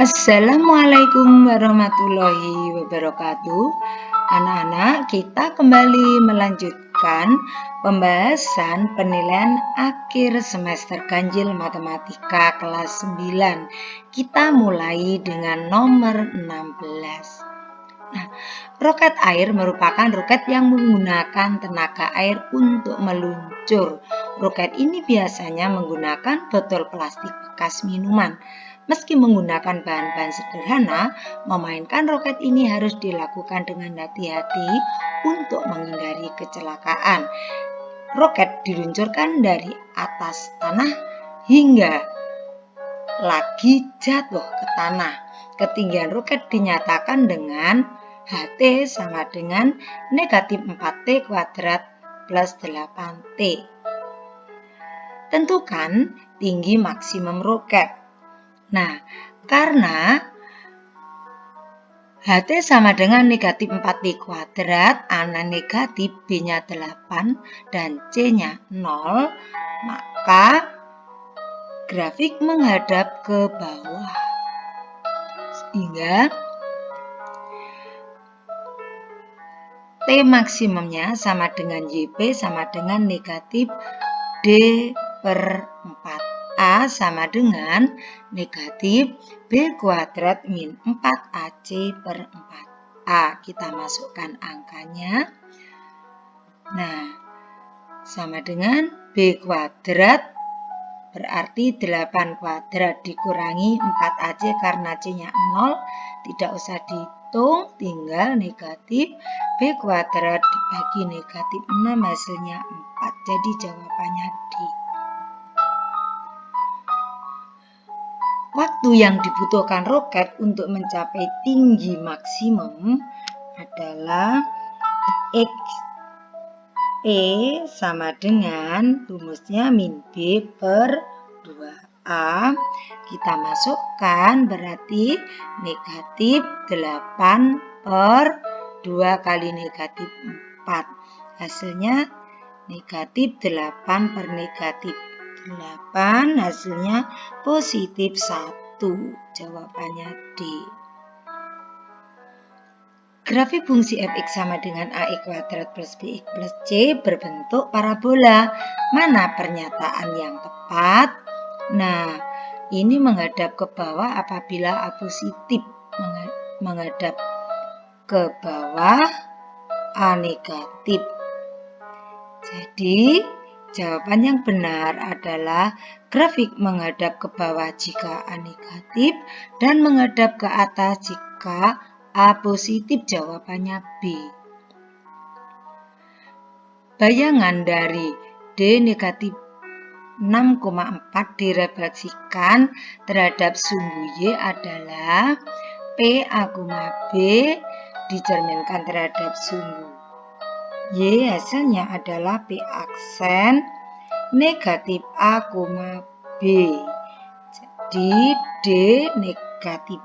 Assalamualaikum warahmatullahi wabarakatuh. Anak-anak, kita kembali melanjutkan pembahasan penilaian akhir semester ganjil matematika kelas 9. Kita mulai dengan nomor 16. Nah, roket air merupakan roket yang menggunakan tenaga air untuk meluncur. Roket ini biasanya menggunakan botol plastik bekas minuman. Meski menggunakan bahan-bahan sederhana, memainkan roket ini harus dilakukan dengan hati-hati untuk menghindari kecelakaan. Roket diluncurkan dari atas tanah hingga lagi jatuh ke tanah. Ketinggian roket dinyatakan dengan HT sama dengan negatif 4T kuadrat plus 8T. Tentukan tinggi maksimum roket. Nah, karena HT sama dengan negatif 4T kuadrat, A-nya negatif, B-nya 8, dan C-nya 0, maka grafik menghadap ke bawah. Sehingga T maksimumnya sama dengan YP sama dengan negatif D per 4. A sama dengan negatif B kuadrat min 4AC per 4A. Kita masukkan angkanya. Nah, sama dengan B kuadrat berarti 8 kuadrat dikurangi 4AC karena C-nya 0. Tidak usah dihitung, tinggal negatif B kuadrat dibagi negatif 6 hasilnya 4. Jadi jawabannya D. Waktu yang dibutuhkan roket untuk mencapai tinggi maksimum adalah X P sama dengan rumusnya min B per 2A. Kita masukkan berarti negatif 8 per 2 kali negatif 4. Hasilnya negatif 8 per negatif 8, hasilnya positif 1. Jawabannya D. Grafik fungsi fx sama dengan ax kuadrat plus bx plus c berbentuk parabola. Mana pernyataan yang tepat? Nah, ini menghadap ke bawah apabila A positif, menghadap ke bawah A negatif. Jadi, jawaban yang benar adalah grafik menghadap ke bawah jika A negatif dan menghadap ke atas jika A positif. Jawabannya B. Bayangan dari D negatif 6,4 direfleksikan terhadap sumbu Y adalah P A, B dicerminkan terhadap sumbu Y, hasilnya adalah P aksen negatif A, B. Jadi D negatif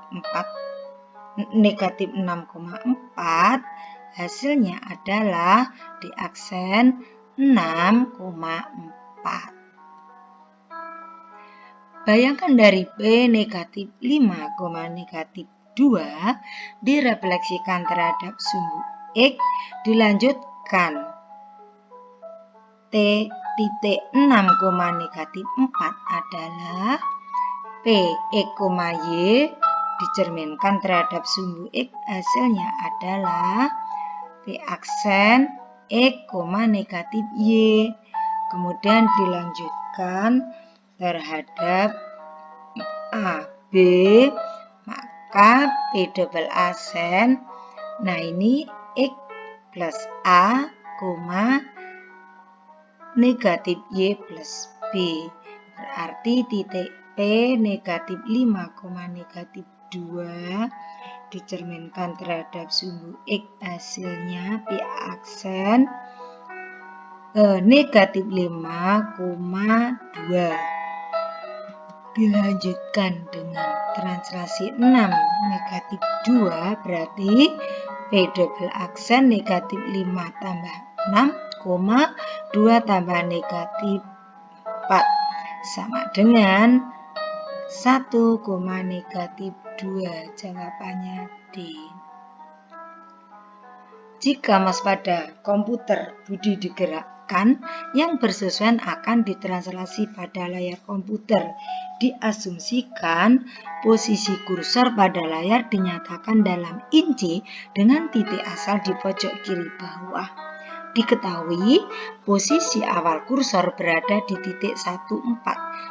6,4 hasilnya adalah D aksen 6,4. Bayangkan dari P negatif 5, negatif 2 direfleksikan terhadap sumbu X, dilanjutkan T titik 6, negatif 4 adalah P X, Y dicerminkan terhadap sumbu X, hasilnya adalah P aksen X, negatif Y. Kemudian dilanjutkan terhadap A, B, maka P double aksen. Nah, ini X plus A, negatif Y plus B. Berarti titik P negatif 5, negatif 2 dicerminkan terhadap sumbu X, hasilnya P aksen negatif 5,2. Dilanjutkan dengan translasi 6 negatif 2 berarti P double aksen negatif 5 tambah 6, 2 tambah negatif 4 sama dengan 1, negatif 2. Jawabannya D. Jika mouse pada komputer Budi digerakkan, yang bersesuaian akan ditranslasi pada layar komputer. Diasumsikan posisi kursor pada layar dinyatakan dalam inci dengan titik asal di pojok kiri bawah. Diketahui posisi awal kursor berada di titik 14.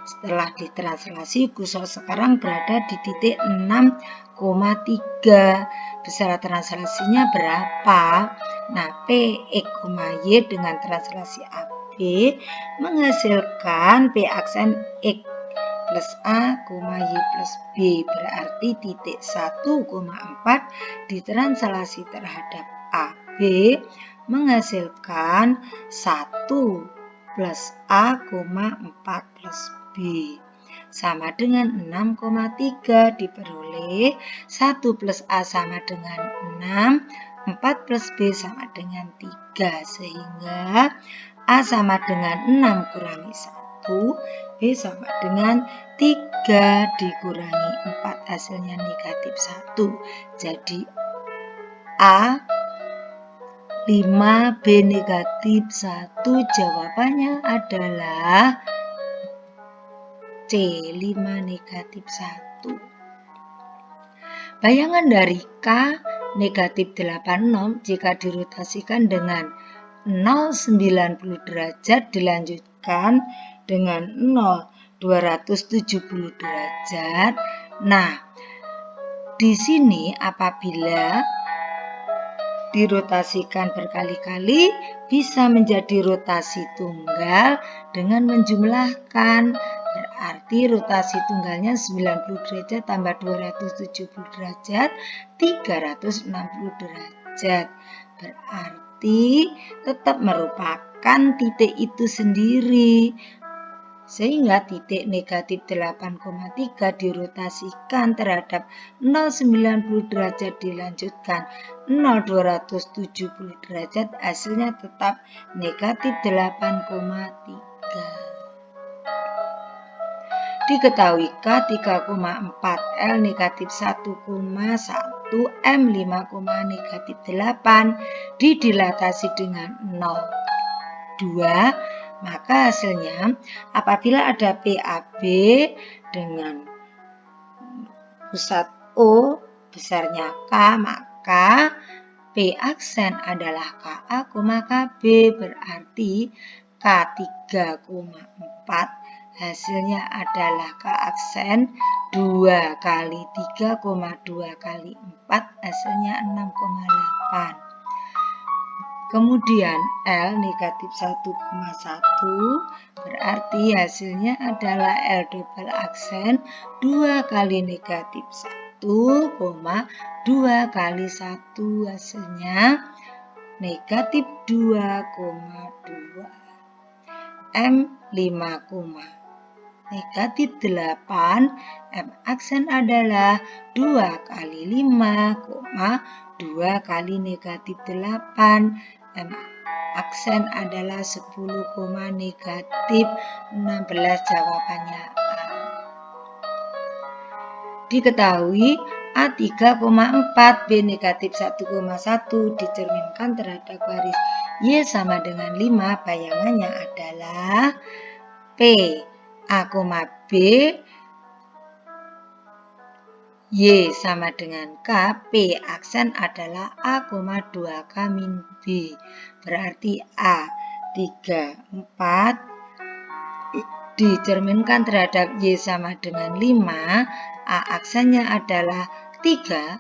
Setelah ditranslasi, kursor sekarang berada di titik 6,3. Besaran translasinya berapa? Nah, P, X, Y dengan translasi AB menghasilkan P aksen X plus A, Y plus B. Berarti titik 1,4 ditranslasi terhadap AB menghasilkan 1 plus A, 4 plus B. Sama dengan 6,3 diperoleh 1 plus A sama dengan 6, 4 plus B sama dengan 3. Sehingga A sama dengan 6 kurangi 1, B sama dengan 3 dikurangi 4, hasilnya negatif 1. Jadi A 5, B negatif 1, jawabannya adalah C, 5 negatif 1. Bayangan dari K negatif 86 jika dirotasikan dengan 0,90 derajat dilanjutkan dengan 0,270 derajat. Nah, di sini apabila dirotasikan berkali-kali bisa menjadi rotasi tunggal dengan menjumlahkan. Berarti rotasi tunggalnya 90 derajat tambah 270 derajat, 360 derajat. Berarti tetap merupakan titik itu sendiri. Sehingga titik negatif 8,3 dirotasikan terhadap 0,90 derajat dilanjutkan 0,270 derajat, hasilnya tetap negatif 8,3. Diketahui K 3,4, L negatif 1,1, M 5, negatif 8 didilatasi dengan 0,2, maka hasilnya apabila ada PAB dengan pusat O besarnya K, maka P aksen adalah KA, KB, berarti K 3,4 hasilnya adalah K aksen 2 kali 3,2 kali 4, hasilnya 6,8. Kemudian L negatif 1,1 berarti hasilnya adalah L double aksen 2 kali negatif 1, 2 kali 1, hasilnya negatif 2,2. M 5, negatif 8, M aksen adalah 2 kali 5, 2 kali negatif 8, M aksen adalah 10, negatif 16, jawabannya A. Diketahui A 3,4, B negatif 1,1 dicerminkan terhadap garis Y sama dengan 5, bayangannya adalah P, A, B, Y sama dengan K, P aksen adalah A, 2K min B. Berarti A 3,4 dicerminkan terhadap Y sama dengan 5, A aksennya adalah 3,2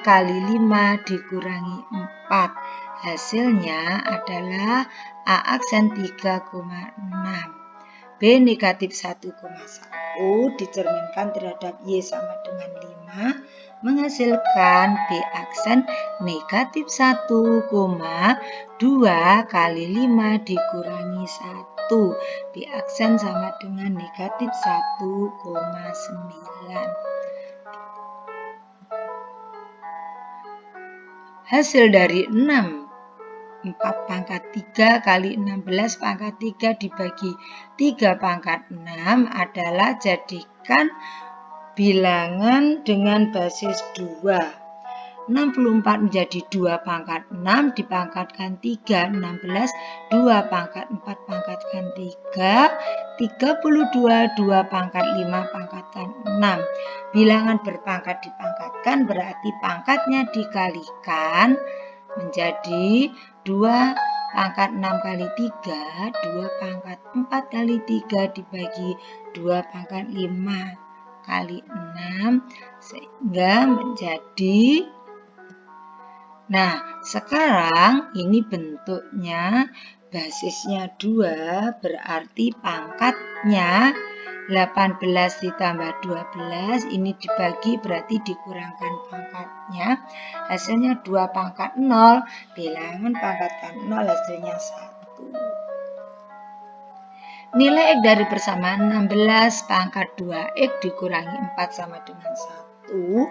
kali 5 dikurangi 4. Hasilnya adalah A aksen 3,6. B negatif 1,1 dicerminkan terhadap Y sama dengan 5 menghasilkan B aksen negatif 1,2 kali 5 dikurangi 1. B aksen sama dengan negatif 1,9. Hasil dari 6 4 pangkat 3 kali 16 pangkat 3 dibagi 3 pangkat 6 adalah jadikan bilangan dengan basis 2. 64 menjadi 2 pangkat 6 dipangkatkan 3, 16, 2 pangkat 4 pangkatkan 3, 32, 2 pangkat 5 pangkatkan 6. Bilangan berpangkat dipangkatkan berarti pangkatnya dikalikan menjadi 2 pangkat 6 kali 3, 2 pangkat 4 kali 3 dibagi 2 pangkat 5 kali 6 sehingga menjadi. Nah, sekarang ini bentuknya basisnya 2 berarti pangkatnya 18 ditambah 12 ini dibagi berarti dikurangkan pangkatnya hasilnya 2 pangkat 0 bilangan pangkatkan 0 hasilnya 1. Nilai X dari persamaan 16 pangkat 2X dikurangi 4 sama dengan 1.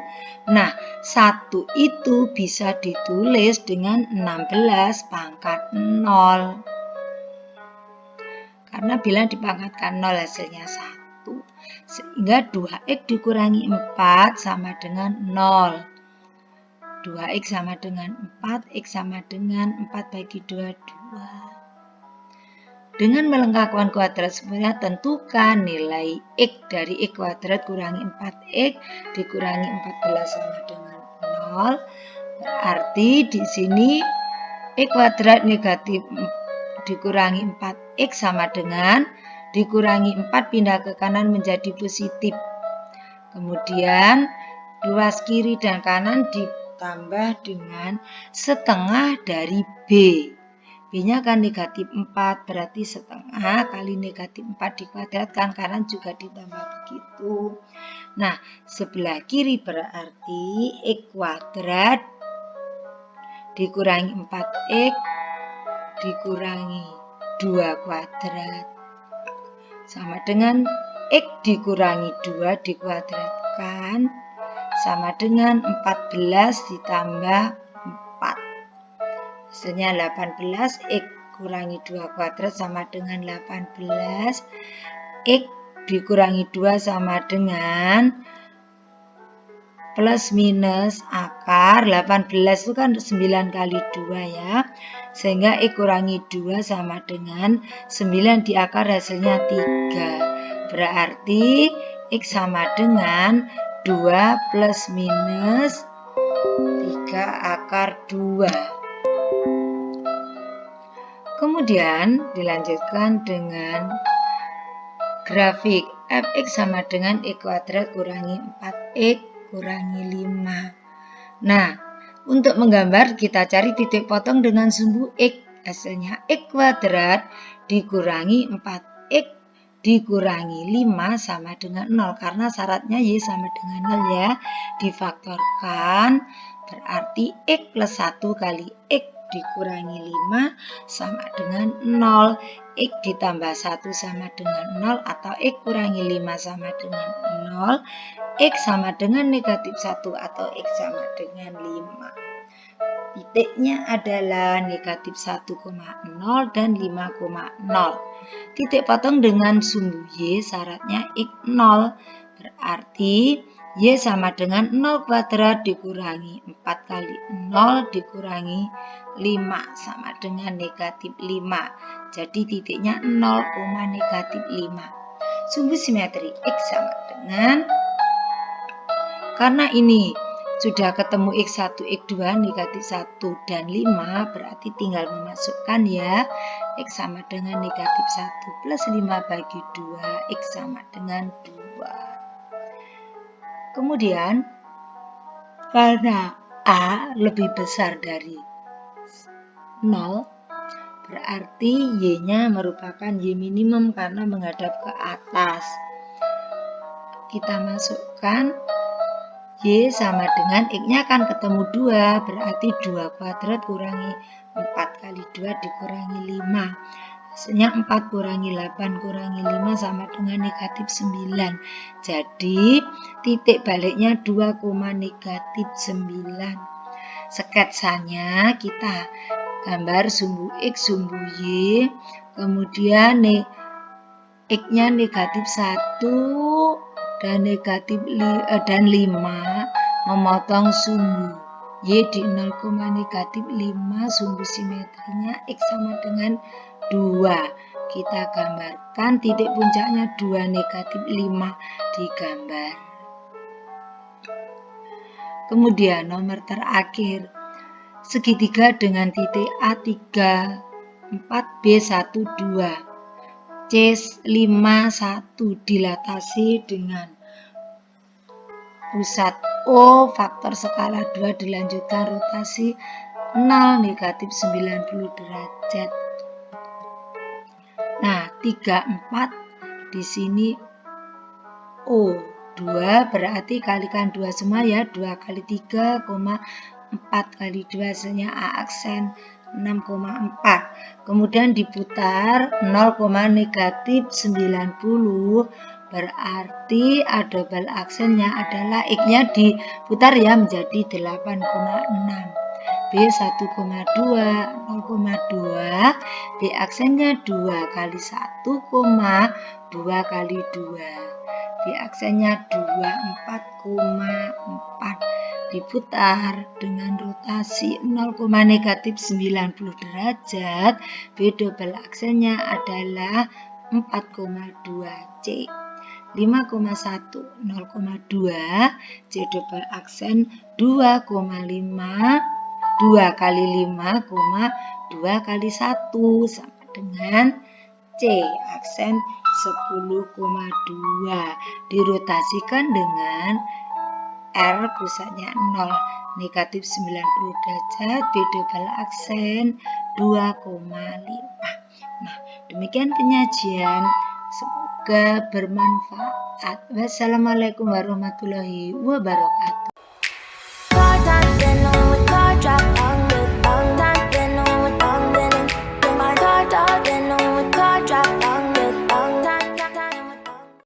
Nah, 1 itu bisa ditulis dengan 16 pangkat 0. Karena bilangan dipangkatkan 0 hasilnya 1. Sehingga 2X dikurangi 4 sama dengan 0. 2X sama dengan 4, X sama dengan 4 bagi 2, 2. Dengan melengkapkan kuadrat semuanya, tentukan nilai X dari X kuadrat kurangi 4X dikurangi 14 sama dengan 0. Berarti di sini X kuadrat negatif dikurangi 4X sama dengan dikurangi 4 pindah ke kanan menjadi positif. Kemudian luas kiri dan kanan ditambah dengan setengah dari B. B-nya kan negatif 4, berarti setengah kali negatif 4 dikuadratkan, kanan juga ditambah begitu. Nah, sebelah kiri berarti X kuadrat dikurangi 4X dikurangi 2 kuadrat. Sama dengan X dikurangi 2 dikuadratkan, sama dengan 14 ditambah hasilnya 18, X kurangi 2 kuadrat sama dengan 18, X dikurangi 2 sama dengan plus minus akar, 18 itu kan 9 kali 2 ya, sehingga X kurangi 2 sama dengan 9 di akar hasilnya 3, berarti X sama dengan 2 plus minus 3 akar 2. Kemudian dilanjutkan dengan grafik fx sama dengan x kuadrat kurangi 4x kurangi 5. Nah, untuk menggambar kita cari titik potong dengan sumbu x. Hasilnya x kuadrat dikurangi 4x dikurangi 5 sama dengan 0. Karena syaratnya y sama dengan 0 ya. Difaktorkan berarti x plus 1 kali x dikurangi 5 sama dengan 0. X ditambah 1 sama dengan 0 atau X kurangi 5 sama dengan 0. X sama dengan negatif 1 atau X sama dengan 5. Titiknya adalah negatif 1,0 dan 5,0. Titik potong dengan sumbu Y syaratnya X 0. Berarti Y sama dengan 0 kuadrat dikurangi 4 kali 0 dikurangi 5 sama dengan negatif 5. Jadi titiknya 0, negatif 5. Sumbu simetri X sama dengan, karena ini sudah ketemu X1, X2, negatif 1 dan 5, berarti tinggal memasukkan ya. X sama dengan negatif 1 plus 5 bagi 2, X sama dengan 2. Kemudian, karena A lebih besar dari 0, berarti Y-nya merupakan Y minimum karena menghadap ke atas. Kita masukkan Y sama dengan X-nya akan ketemu 2, berarti 2 kuadrat kurangi 4 kali 2 dikurangi 5. Hasilnya 4 kurangi 8 kurangi 5 sama dengan negatif 9. Jadi titik baliknya 2, negatif 9. sketsanya kita gambar sumbu X, sumbu Y, kemudian X-nya negatif 1 dan dan 5, memotong sumbu Y di 0, negatif 5, sumbu simetrinya X sama dengan 2. Kita gambarkan titik puncaknya 2, negatif 5 digambar. Kemudian nomor terakhir, segitiga dengan titik A3, 4B1, 2. C5, 1 dilatasi dengan pusat O, faktor skala 2 dilanjutkan rotasi 0, negatif 90 derajat. Nah, 3, 4 di sini O. 2 berarti kalikan 2 semua ya, 2 kali 3, 4 kali 2 hasilnya A aksen 6,4. Kemudian diputar 0, negatif 90, berarti A double aksennya adalah X-nya diputar ya menjadi 8,6. B 1,2, 0,2, B aksennya 2 kali 1, 2 kali 2. B aksennya 2, 4,4. Diputar dengan rotasi 0, negatif 90 derajat, B double aksennya adalah 4,2 C. 5,1, 0,2, C double aksen 2,5, 2 kali 5, 2 kali 1 sama dengan C aksen 10,2. Dirotasikan dengan R pusatnya 0, negatif 90 derajat, B double aksen 2,5. Nah, demikian penyajian. Semoga bermanfaat. Wassalamualaikum warahmatullahi wabarakatuh.